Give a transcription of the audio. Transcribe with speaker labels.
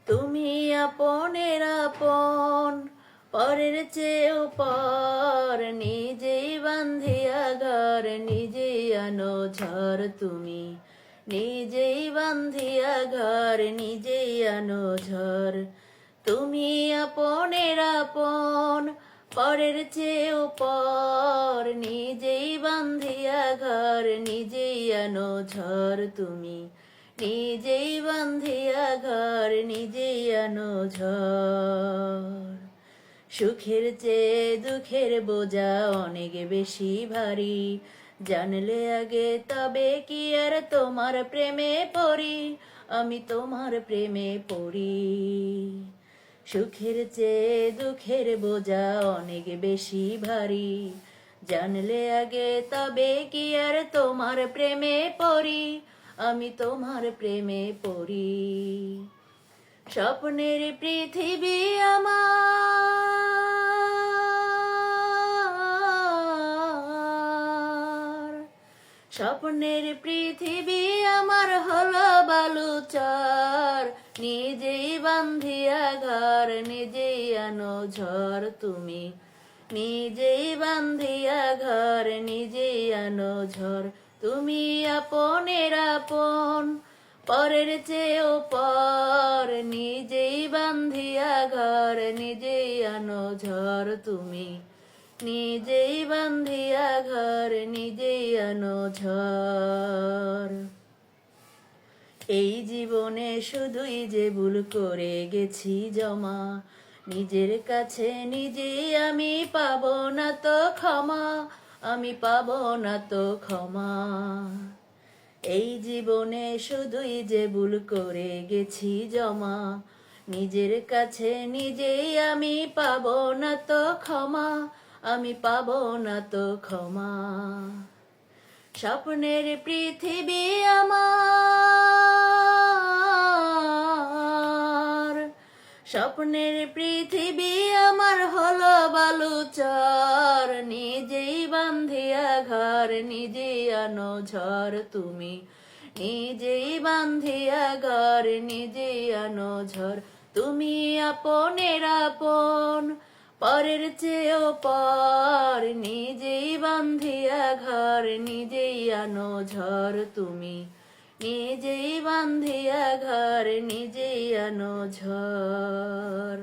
Speaker 1: তুমি আপনের আপন, পরের চেয়েও পর, নিজেই বান্ধিয়া ঘর, নিজেই আনো ঝড়। তুমি নিজেই বান্ধিয়া ঘর, নিজেই আনো ঝড়। তুমি আপনের আপন, পরের চেয়েও পর, নিজেই বান্ধিয়া ঘর, নিজেই আনো ঝড়। তুমি নিজেই বান্ধিয়া ঘর, নিজেই আনো ঝড়। সুখের চেয়ে দুঃখের বোঝা অনেক বেশি ভারী, জানলে আগে তবে কি আর তোমার প্রেমে পড়ি, আমি তোমার প্রেমে পড়ি। সুখের চেয়ে দুঃখের বোঝা অনেক বেশি ভারী, জানলে আগে তবে কি আর তোমার প্রেমে পড়ি, আমি তোমার প্রেমে পড়ি। স্বপ্নের পৃথিবী আমার, স্বপ্নের পৃথিবী আমার হলো বালুচর, নিজেই বান্ধিয়া ঘর, নিজেই আনো ঝড়। তুমি নিজেই বান্ধিয়া ঘর, নিজেই আনো ঝড়। তুমি আপনের আপন, পরের চেয়েও পর, নিজেই বান্ধিয়া ঘর, নিজেই আনো ঝড়। তুমি নিজেই বান্ধিয়া ঘর, নিজেই আনো ঝড়। এই জীবনে শুধুই যে ভুল করে গেছি জমা, নিজের কাছে নিজেই আমি পাবো না তো ক্ষমা, আমি পাবো না তো ক্ষমা। এই জীবনে শুধুই যে ভুল করে গেছি জমা, নিজের কাছে নিজেই আমি পাবো না তো ক্ষমা, আমি পাবো না তো ক্ষমা। স্বপ্নের পৃথিবী আমার, স্বপ্নের পৃথিবী আমার হলো বালুচর, নিজেই বান্ধিয়া ঘর, নিজেই আনো ঝড়। তুমি নিজেই বান্ধিয়া ঘর, নিজেই আনো ঝড়। তুমি আপনের আপন, পরের চেয়েও পর, নিজেই বান্ধিয়া ঘর, নিজেই আনো ঝড়। তুমি নিজেই বান্ধিয়া ঘর, নিজেই আনো ঝড়।